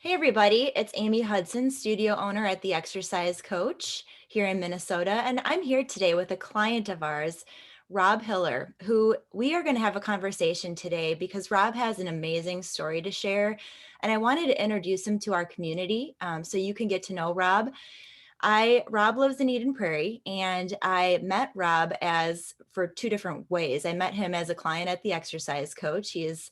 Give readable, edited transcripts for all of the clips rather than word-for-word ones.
Hey everybody, it's Amy Hudson, studio owner at The Exercise Coach here in Minnesota, and I'm here today with a client of ours, Robb Hiller, who we are going to have a conversation today because Robb has an amazing story to share, and I wanted to introduce him to our community so you can get to know Robb. Robb lives in Eden Prairie, and I met Robb as for two different ways. I met him as a client at The Exercise Coach. He is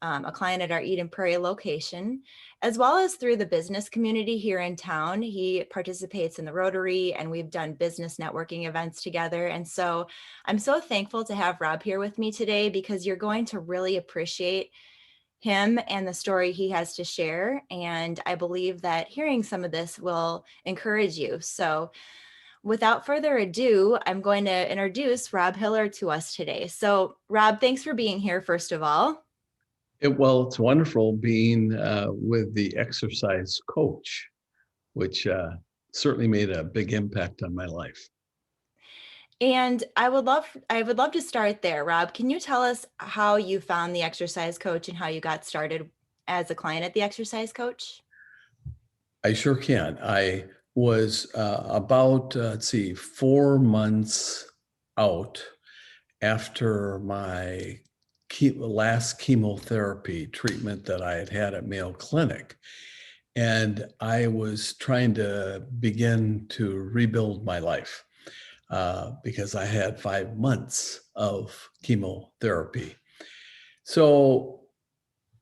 a client at our Eden Prairie location, as well as through the business community here in town. He participates in the Rotary, and we've done business networking events together. And so I'm so thankful to have Robb here with me today because you're going to really appreciate him and the story he has to share. And I believe that hearing some of this will encourage you. So without further ado, I'm going to introduce Robb Hiller to us today. So Robb, thanks for being here, first of all. It's wonderful being with the exercise coach, which certainly made a big impact on my life. And I would love to start there. Robb, can you tell us how you found the exercise coach and how you got started as a client at the exercise coach? I sure can. I was about, 4 months out after my last chemotherapy treatment that I had had at Mayo Clinic. And I was trying to begin to rebuild my life because I had 5 months of chemotherapy. So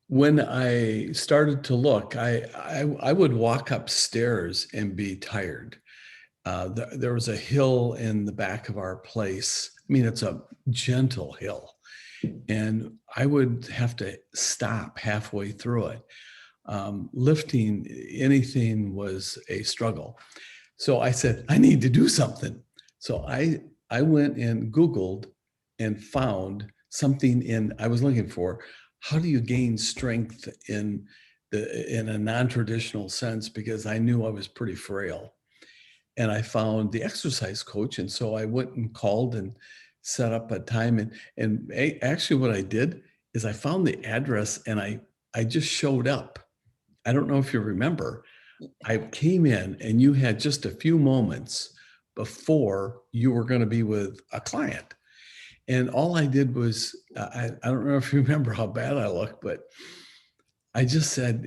when I started to look, I would walk upstairs and be tired. There was a hill in the back of our place. I mean, it's a gentle hill, and I would have to stop halfway through it. Lifting anything was a struggle. So I said, I need to do something. So I went and Googled and found something I was looking for, how do you gain strength in a non-traditional sense? Because I knew I was pretty frail. And I found the exercise coach. And so I went and called and set up a time. Actually what I did is I found the address and I just showed up. I don't know if you remember, I came in and you had just a few moments before you were going to be with a client. And all I did was, I don't know if you remember how bad I look, but I just said,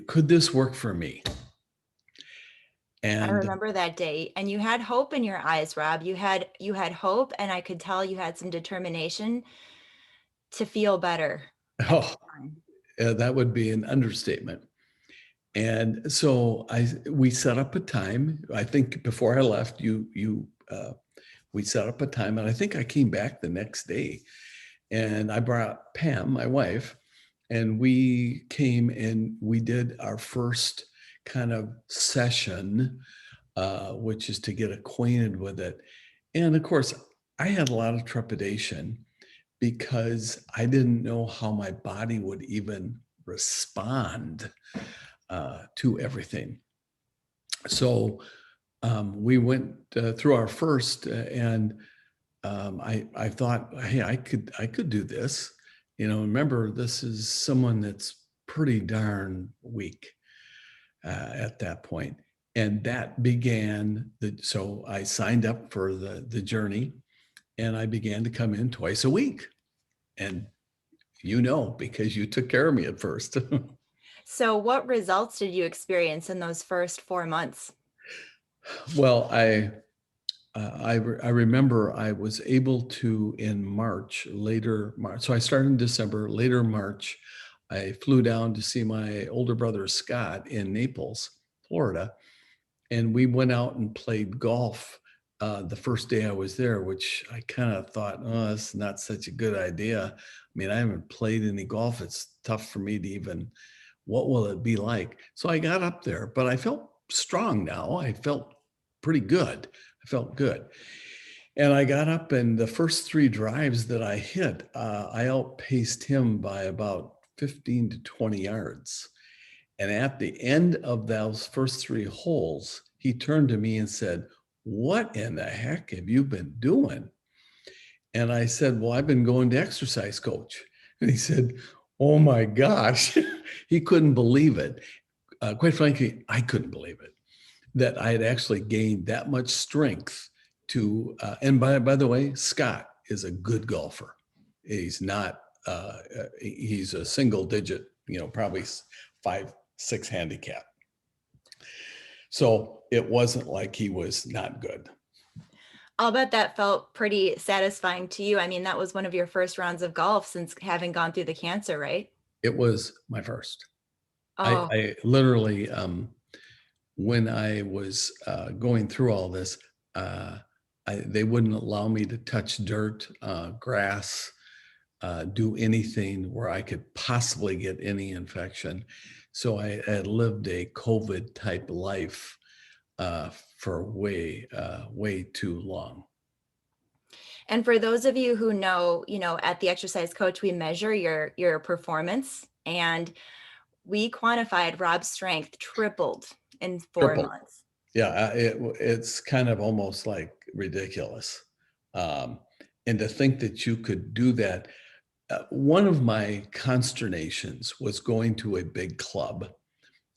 could this work for me? I And remember that day, and you had hope in your eyes, Robb. You had hope, and I could tell you had some determination to feel better at oh, that time. that would be an understatement. And so we set up a time. I think before I left, we set up a time, and I think I came back the next day, and I brought Pam, my wife, and we came and we did our first kind of session, which is to get acquainted with it. And of course, I had a lot of trepidation because I didn't know how my body would even respond to everything. So we went through our first, and I thought, hey, I could do this. Remember, this is someone that's pretty darn weak at that point, and that began So I signed up for the journey, and I began to come in twice a week, and because you took care of me at first. So, what results did you experience in those first 4 months? Well, I remember I was able to in later March. So I started in December, later March, I flew down to see my older brother, Scott, in Naples, Florida. And we went out and played golf the first day I was there, which I kind of thought, oh, that's not such a good idea. I mean, I haven't played any golf. It's tough for me to even, what will it be like? So I got up there, but I felt strong now. I felt pretty good. I felt good. And I got up, and the first three drives that I hit, I outpaced him by about 15 to 20 yards. And at the end of those first three holes, he turned to me and said, "What in the heck have you been doing?" And I said, "Well, I've been going to exercise coach." And he said, Oh my gosh. He couldn't believe it. Quite frankly, I couldn't believe it that I had actually gained that much strength to, and by the way, Scott is a good golfer. He's not, he's a single digit, probably 5, 6 handicap. So it wasn't like he was not good. I'll bet that felt pretty satisfying to you. I mean, that was one of your first rounds of golf since having gone through the cancer, right? It was my first. I, Oh, I literally, when I was going through all this, uh, they wouldn't allow me to touch dirt, grass, do anything where I could possibly get any infection. So I had lived a COVID type life for way too long. and for those of you who know, at the Exercise Coach, we measure your performance, and we quantified Rob's strength tripled in 4 Triple. months. Yeah, it's kind of almost like ridiculous. Um, and to think that you could do that. One of my consternations was going to a big club,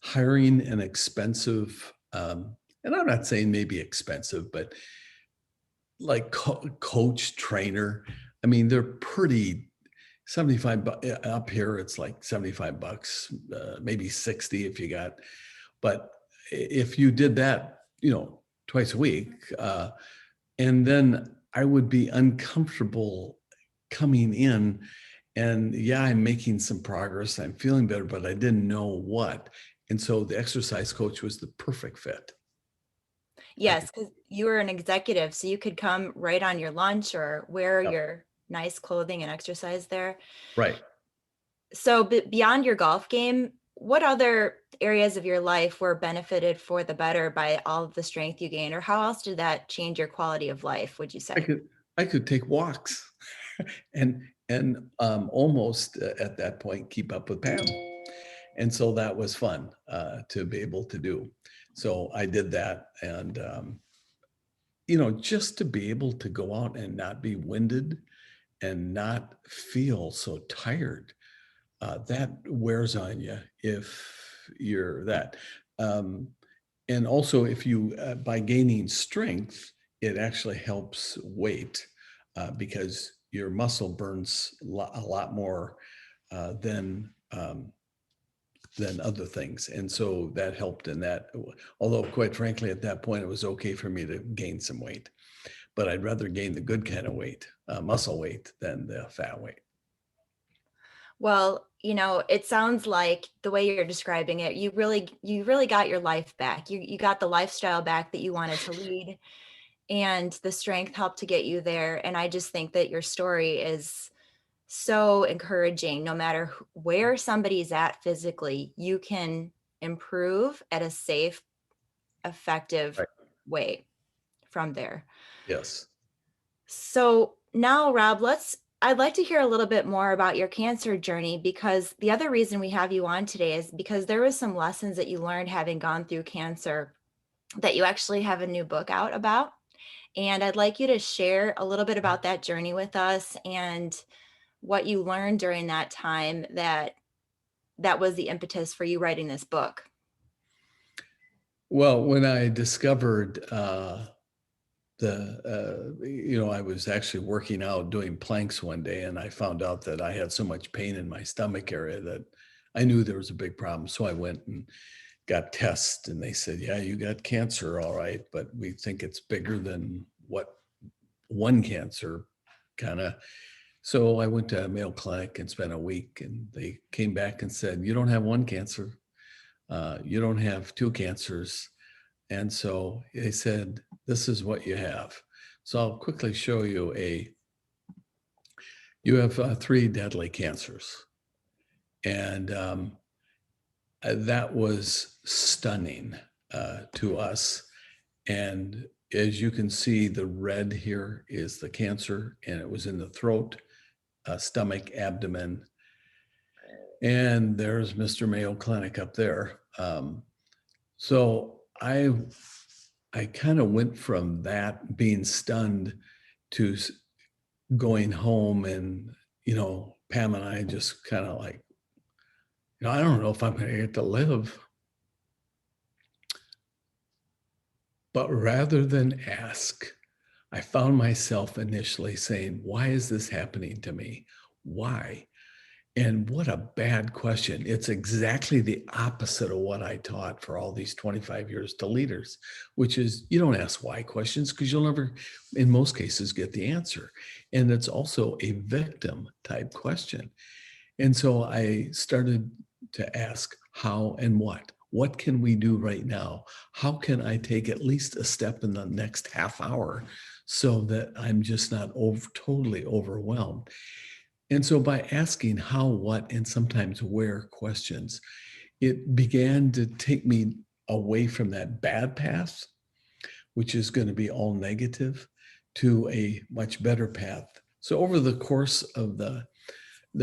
hiring an expensive, and I'm not saying maybe expensive, but like coach trainer. I mean, they're pretty 75 up here. It's like $75, maybe 60 if you got, but if you did that, twice a week, and then I would be uncomfortable coming in. And yeah, I'm making some progress. I'm feeling better, but I didn't know what. And so the exercise coach was the perfect fit. I could, Yes, because you were an executive, so you could come right on your lunch or wear yep, your nice clothing and exercise there. right. So, beyond your golf game, what other areas of your life were benefited for the better by all of the strength you gained, or how else did that change your quality of life, would you I say? could, I could take walks and almost at that point keep up with Pam. And so that was fun to be able to do. So I did that, and just to be able to go out and not be winded and not feel so tired, that wears on you if you're that. Um, and also, if you, by gaining strength, it actually helps weight because your muscle burns a lot more than than other things. And so that helped in that. Although, quite frankly, at that point, it was okay for me to gain some weight, but I'd rather gain the good kind of weight, muscle weight, than the fat weight. Well, it sounds like the way you're describing it, you really got your life back. You got the lifestyle back that you wanted to lead, and the strength helped to get you there. And I just think that your story is so encouraging. No matter where somebody's at physically, you can improve at a safe, effective Right. way from there. Yes. So now, Rob, I'd like to hear a little bit more about your cancer journey, because the other reason we have you on today is because there was some lessons that you learned having gone through cancer that you actually have a new book out about. And I'd like you to share a little bit about that journey with us and what you learned during that time that was the impetus for you writing this book. Well, when I discovered I was actually working out doing planks one day, and I found out that I had so much pain in my stomach area that I knew there was a big problem. So I went and got tests, and they said, yeah, you got cancer, all right, but we think it's bigger than what one cancer kind of. So I went to a Mayo Clinic and spent a week, and they came back and said, you don't have one cancer, you don't have two cancers. And so they said, this is what you have. So I'll quickly show you you have 3 deadly cancers. And that was stunning to us. And as you can see, the red here is the cancer, and it was in the throat, stomach, abdomen. And there's Mr. Mayo Clinic up there. So I kind of went from that being stunned to going home, and Pam and I just kind of like I don't know if I'm going to get to live. But rather than ask, I found myself initially saying, why is this happening to me? Why? And what a bad question. It's exactly the opposite of what I taught for all these 25 years to leaders, which is you don't ask why questions because you'll never, in most cases, get the answer. And it's also a victim type question. And so I started to ask how and what. What can we do right now? How can I take at least a step in the next half hour so that I'm just not totally overwhelmed? And so by asking how, what, and sometimes where questions, it began to take me away from that bad path, which is going to be all negative, to a much better path. So over the course of the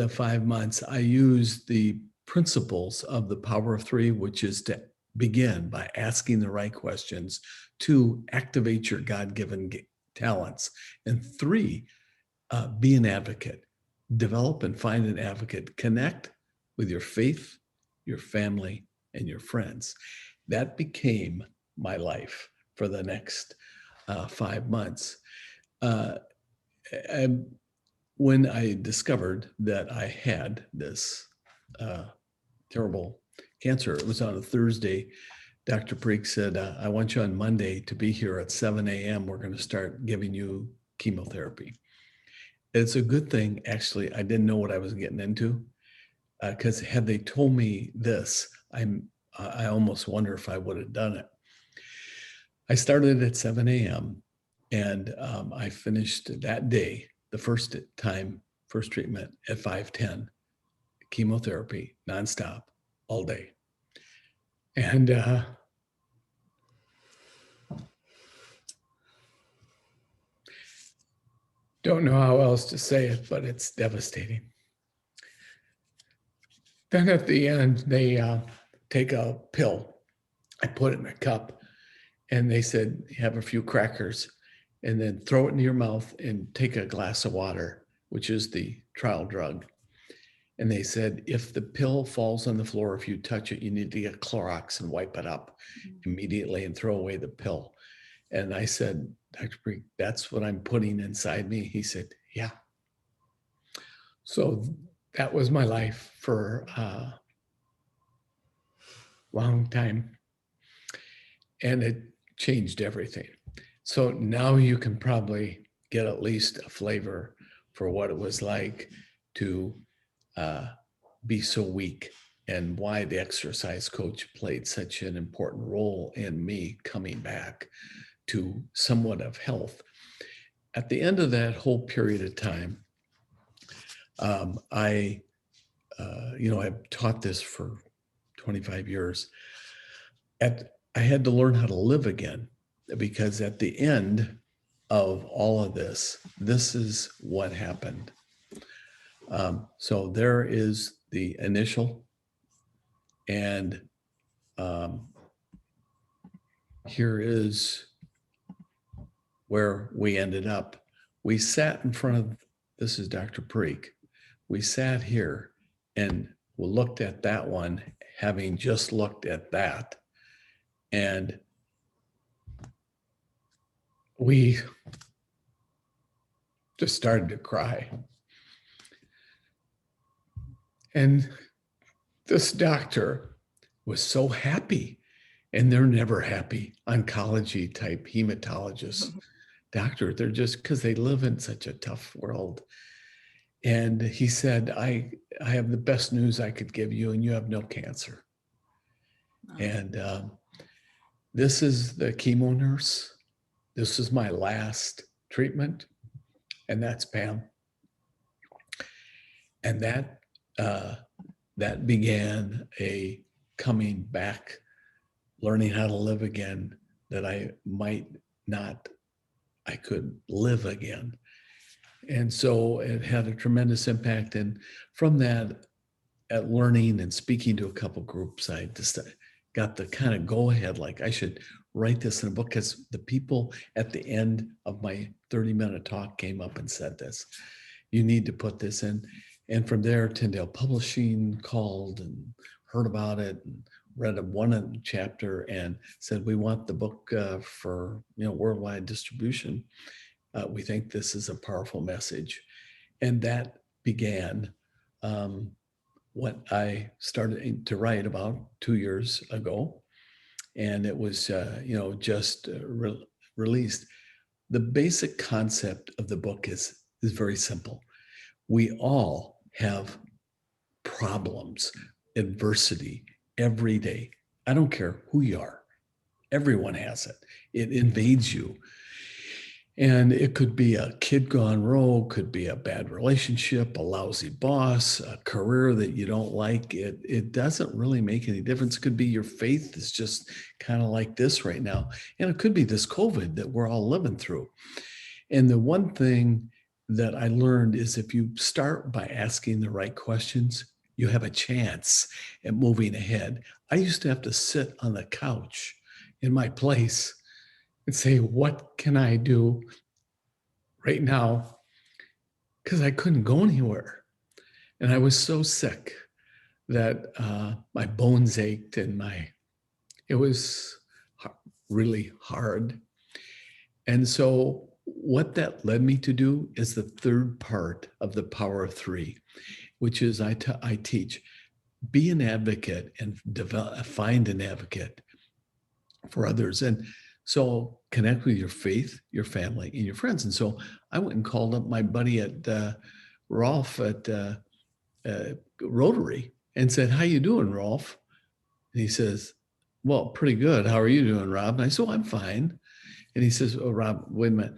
5 months, I used the principles of the power of three, which is to begin by asking the right questions, two, activate your God-given talents, and three, be an advocate. Develop and find an advocate. Connect with your faith, your family, and your friends. That became my life for the next 5 months. Uh, and when I discovered that I had this terrible cancer, it was on a Thursday. Dr. Preek said, I want you on Monday to be here at 7 a.m. We're going to start giving you chemotherapy. It's a good thing, actually, I didn't know what I was getting into because had they told me this, I almost wonder if I would have done it. I started at 7 a.m. and I finished that day, the first treatment at 5:10, chemotherapy, nonstop, all day. And don't know how else to say it, but it's devastating. Then at the end, they take a pill. I put it in a cup and they said, have a few crackers and then throw it in your mouth and take a glass of water, which is the trial drug. And they said, if the pill falls on the floor, if you touch it, you need to get Clorox and wipe it up immediately and throw away the pill. And I said, Dr. Preek, that's what I'm putting inside me. He said, yeah. So that was my life for a long time. And it changed everything. So now you can probably get at least a flavor for what it was like to be so weak and why the exercise coach played such an important role in me coming back to somewhat of health. At the end of that whole period of time, I've taught this for 25 years. I had to learn how to live again because at the end of all of this is what happened. So there is the initial, and here is where we ended up. We sat in front of, this is Dr. Preek. We sat here and we looked at that one, having just looked at that. And we just started to cry. And this doctor was so happy, and they're never happy. Oncology type hematologists, doctor, they're just, because they live in such a tough world. And he said, I have the best news I could give you, and you have no cancer. Oh. And this is the chemo nurse. This is my last treatment, and that's Pam. And that began a coming back, learning how to live again, that I could live again. And so it had a tremendous impact. And from that, at learning and speaking to a couple groups, I just got the kind of go ahead, like I should write this in a book, because the people at the end of my 30-minute talk came up and said this, you need to put this in. And from there, Tyndale Publishing called and heard about it and read one chapter and said, "We want the book for worldwide distribution. We think this is a powerful message." And that began um, what I started to write about 2 years ago. And it was, just released. The basic concept of the book is very simple. We all have problems, adversity every day. I don't care who you are. Everyone has it. It invades you. And it could be a kid gone rogue, could be a bad relationship, a lousy boss, a career that you don't like. It doesn't really make any difference. It could be your faith is just kind of like this right now. And it could be this COVID that we're all living through. And the one thing that I learned is if you start by asking the right questions, you have a chance at moving ahead. I used to have to sit on the couch in my place and say, what can I do right now? Because I couldn't go anywhere. And I was so sick that my bones ached and it was really hard. And so what that led me to do is the third part of the power of three, which is I teach, be an advocate and find an advocate for others. And so connect with your faith, your family, and your friends. And so I went and called up my buddy at Rolf at Rotary and said, "How you doing, Rolf?" And he says, "Well, pretty good. How are you doing, Rob?" And I said, "Oh, I'm fine." And he says, "Oh, Rob, wait a minute.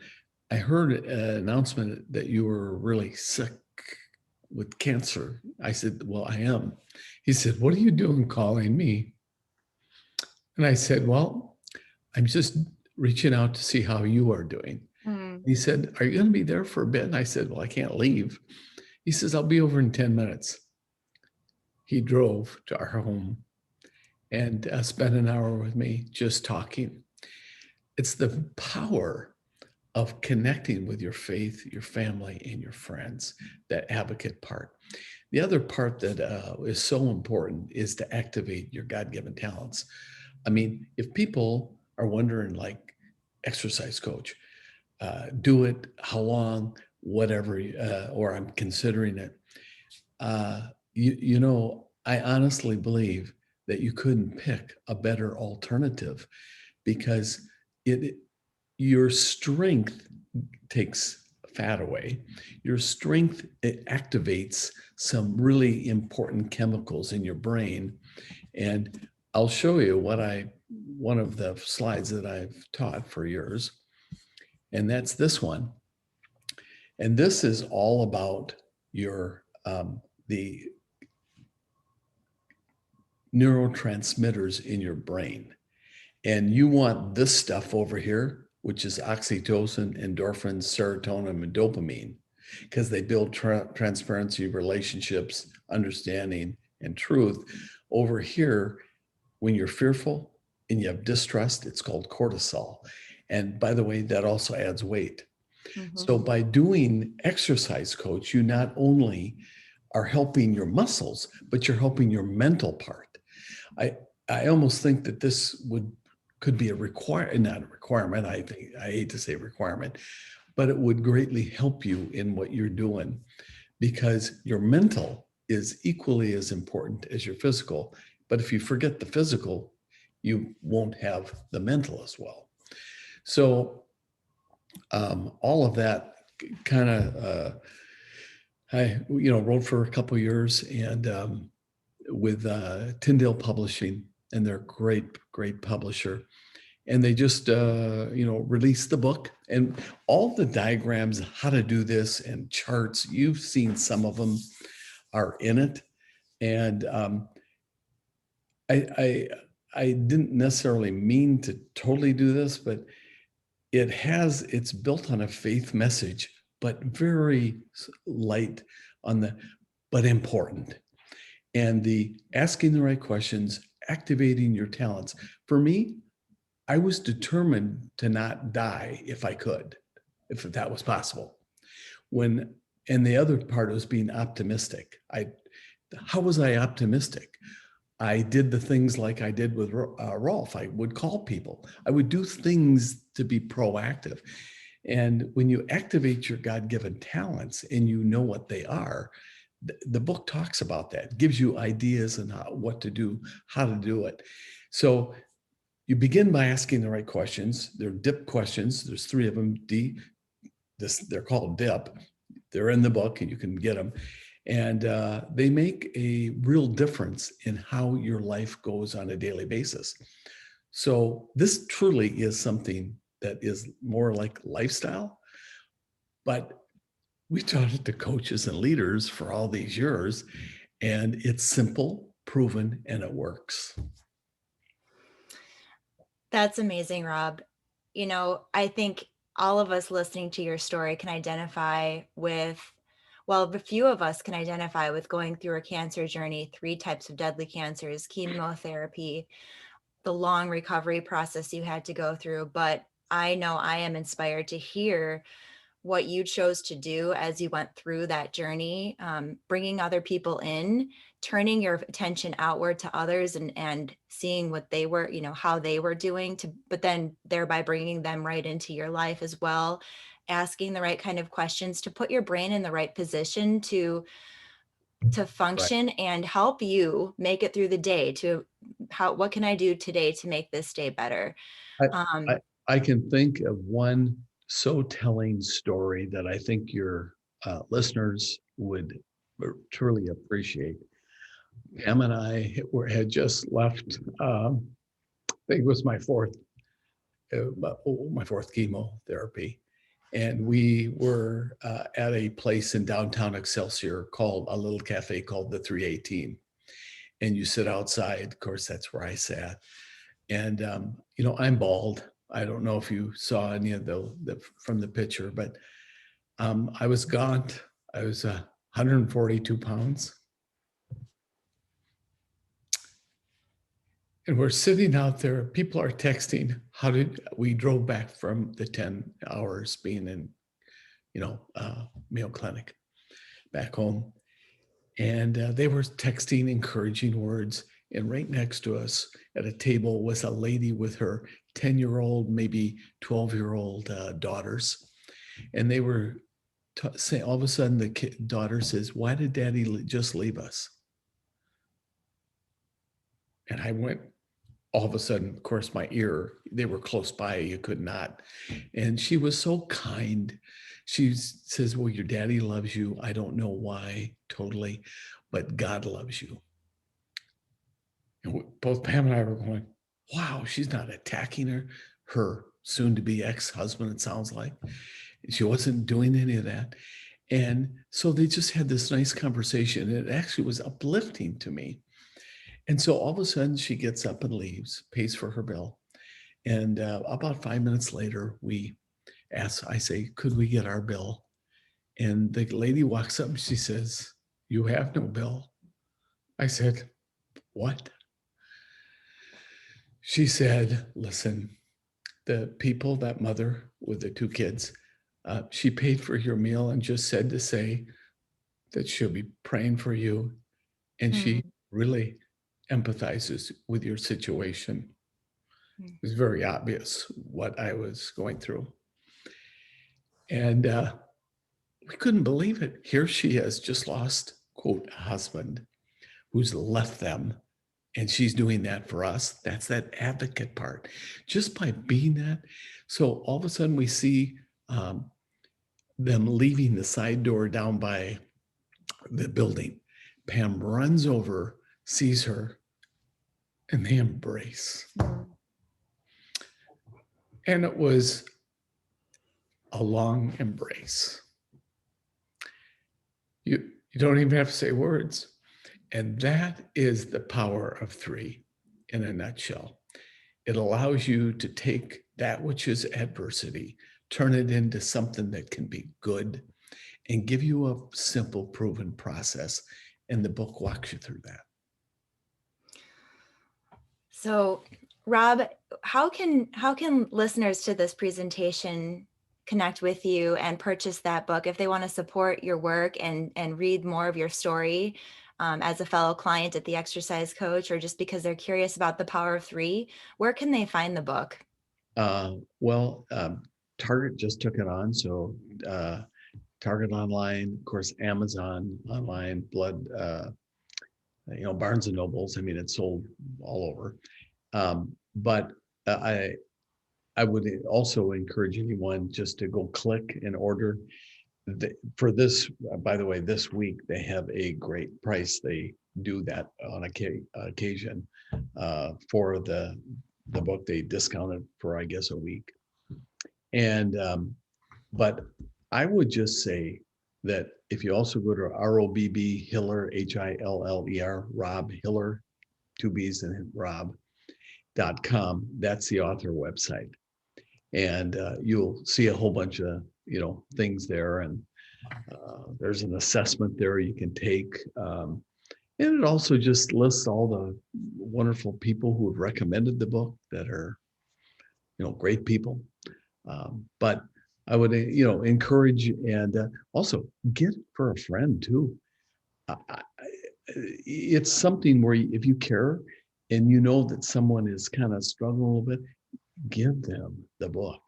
I heard an announcement that you were really sick with cancer." I said, "Well, I am." He said, "What are you doing calling me?" And I said, "Well, I'm just reaching out to see how you are doing." Mm. He said, "Are you going to be there for a bit?" And I said, "Well, I can't leave." He says, "I'll be over in 10 minutes. He drove to our home and spent an hour with me just talking. It's the power of connecting with your faith, your family, and your friends, that advocate part. The other part that is so important is to activate your God-given talents. I mean, if people are wondering, like, exercise coach, do it, how long, whatever, or I'm considering it. I honestly believe that you couldn't pick a better alternative because it your strength takes fat away. Your strength, it activates some really important chemicals in your brain. And I'll show you one of the slides that I've taught for years, and that's this one. And this is all about the neurotransmitters in your brain. And you want this stuff over here, which is oxytocin, endorphins, serotonin, and dopamine, because they build transparency, relationships, understanding, and truth. Over here, when you're fearful and you have distrust, it's called cortisol. And by the way, that also adds weight. Mhm. So by doing exercise coach, you not only are helping your muscles, but you're helping your mental part. I I almost think that this could be not a requirement. I hate to say requirement, but it would greatly help you in what you're doing because your mental is equally as important as your physical. But if you forget the physical, you won't have the mental as well. So all of that kind of I wrote for a couple of years and with Tyndale Publishing, and they're great publisher. And they just released the book and all the diagrams, how to do this, and charts. You've seen some of them are in it, and I, I I didn't necessarily mean to totally do this, but it's built on a faith message, but very light on but important. And the asking the right questions, activating your talents. For me, I was determined to not die if I could, if that was possible. When And the other part was being optimistic. How was I optimistic? I did the things like I did with Rolf. I would call people. I would do things to be proactive. And when you activate your God-given talents and you know what they are, the book talks about that, gives you ideas and what to do, how to do it. So you begin by asking the right questions. They're DIP questions. There's 3 of them. They're called DIP. They're in the book and you can get them. And they make a real difference in how your life goes on a daily basis. So this truly is something that is more like lifestyle, but we taught it to coaches and leaders for all these years, and it's simple, proven, and it works. That's amazing, Rob. I think all of us listening to your story can identify with, well, a few of us can identify with going through a cancer journey, 3 types of deadly cancers, chemotherapy, the long recovery process you had to go through. But I know I am inspired to hear what you chose to do as you went through that journey, bringing other people in, turning your attention outward to others, and seeing what they were, how they were doing, but then thereby bringing them right into your life as well, asking the right kind of questions to put your brain in the right position to Right. function and help you make it through the day. What can I do today to make this day better? I, I, um, I can think of one so telling story that I think your listeners would truly appreciate. Pam and I had just left. I think it was my fourth chemotherapy, and we were at a place in downtown Excelsior called a little cafe called the 318. And you sit outside. Of course, that's where I sat. And I'm bald. I don't know if you saw any of the from the picture, but I was gaunt. I was 142 pounds. And we're sitting out there. People are texting. We drove back from the 10 hours being in, Mayo Clinic back home. And they were texting encouraging words. And right next to us at a table was a lady with her 10-year-old, maybe 12-year-old daughters. And they were saying, all of a sudden, the daughter says, "Why did daddy just leave us?" And I went, all of a sudden, of course, my ear, they were close by, you could not. And she was so kind. She says, "Well, your daddy loves you. I don't know why totally, but God loves you." And both Pam and I were going, wow, she's not attacking her soon to be ex-husband, it sounds like. She wasn't doing any of that. And so they just had this nice conversation. It actually was uplifting to me. And so all of a sudden she gets up and leaves, pays for her bill. And about 5 minutes later, I say, "Could we get our bill?" And the lady walks up and she says, "You have no bill." I said, "What?" She said, "Listen, the people, that mother with the 2 kids, she paid for your meal and just said to say that she'll be praying for you, and she mm, really empathizes with your situation." mm, It was very obvious what I was going through. And we couldn't believe it. Here she has just lost, quote, a husband who's left them. And she's doing that for us. That's that advocate part. Just by being that. So all of a sudden we see um, them leaving the side door down by the building. Pam runs over, sees her, and they embrace. mm. And it was a long embrace. You don't even have to say words. And that is the power of 3 in a nutshell. It allows you to take that which is adversity, turn it into something that can be good, and give you a simple, proven process. And the book walks you through that. So, Rob, how can listeners to this presentation connect with you and purchase that book, if they want to support your work and read more of your story as a fellow client at the Exercise Coach, or just because they're curious about the Power of Three, where can they find the book? Well, Target just took it on, so Target online, of course, Amazon online, Barnes and Nobles. I mean, it's sold all over. But I would also encourage anyone just to go click and order. For this, by the way, this week they have a great price. They do that on occasion for the book. They discounted for, I guess, a week. And but I would just say that if you also go to ROBB Hiller, HILLER, Robb Hiller, two B's and Rob.com, that's the author website. And you'll see a whole bunch of, things there. And there's an assessment there you can take. And it also just lists all the wonderful people who have recommended the book that are, great people. But I would, encourage and also get it for a friend too. It's something where if you care and you know that someone is kind of struggling a little bit, give them the book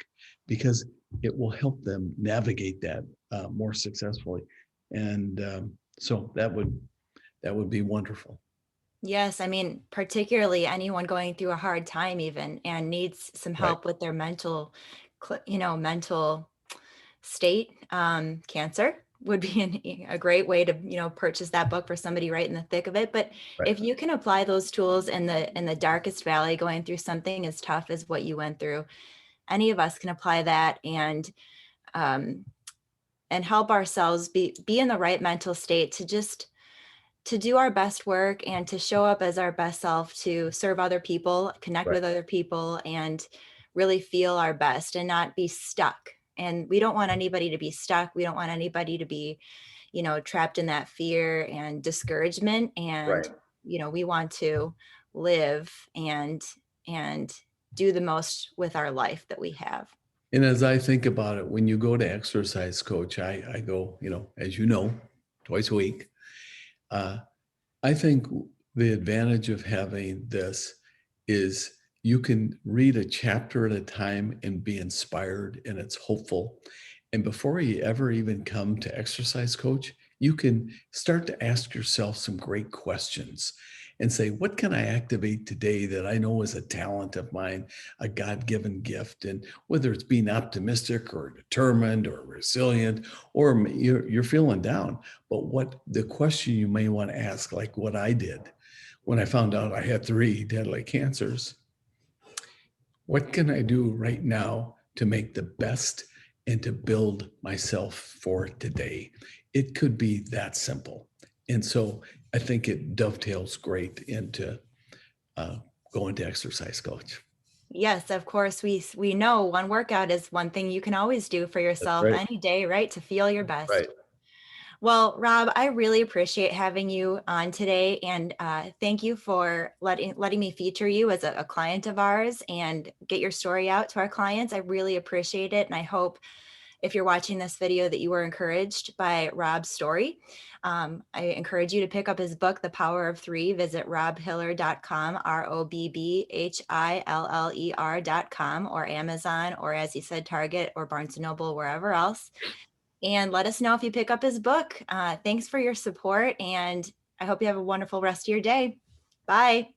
because it will help them navigate that more successfully. And so that would be wonderful. Yes, I mean, particularly anyone going through a hard time even and needs some Right. help with their mental state. Cancer would be a great way to, purchase that book for somebody right in the thick of it. But Right. if you can apply those tools in the darkest valley, going through something as tough as what you went through, any of us can apply that um, and help ourselves be in the right mental state to do our best work and to show up as our best self, to serve other people, connect Right. with other people, and really feel our best and not be stuck. And we don't want anybody to be stuck. We don't want anybody to be, trapped in that fear and discouragement. And, Right. we want to live and do the most with our life that we have. And as I think about it, when you go to exercise coach, I go, as you know, twice a week. Uh, I think the advantage of having this is you can read a chapter at a time and be inspired and it's hopeful. And before you ever even come to exercise coach, you can start to ask yourself some great questions and say, what can I activate today that I know is a talent of mine, a God given gift? And whether it's being optimistic or determined or resilient, or you're feeling down, but what the question you may want to ask, like what I did when I found out I had 3 deadly cancers, what can I do right now to make the best and to build myself for today? It could be that simple. And so I think it dovetails great into uh, going to exercise coach. Yes, of course, we know one workout is one thing you can always do for That's yourself right. any day, right? To feel your Right. best. Well, Rob, I really appreciate having you on today, and thank you for letting me feature you as a client of ours and get your story out to our clients. I really appreciate it, and I hope if you're watching this video that you were encouraged by Rob's story. I encourage you to pick up his book, The Power of Three. Visit robbhiller.com, ROBBHILLER.com, or Amazon, or as he said, Target or Barnes & Noble, wherever else. And let us know if you pick up his book. Thanks for your support, and I hope you have a wonderful rest of your day. Bye.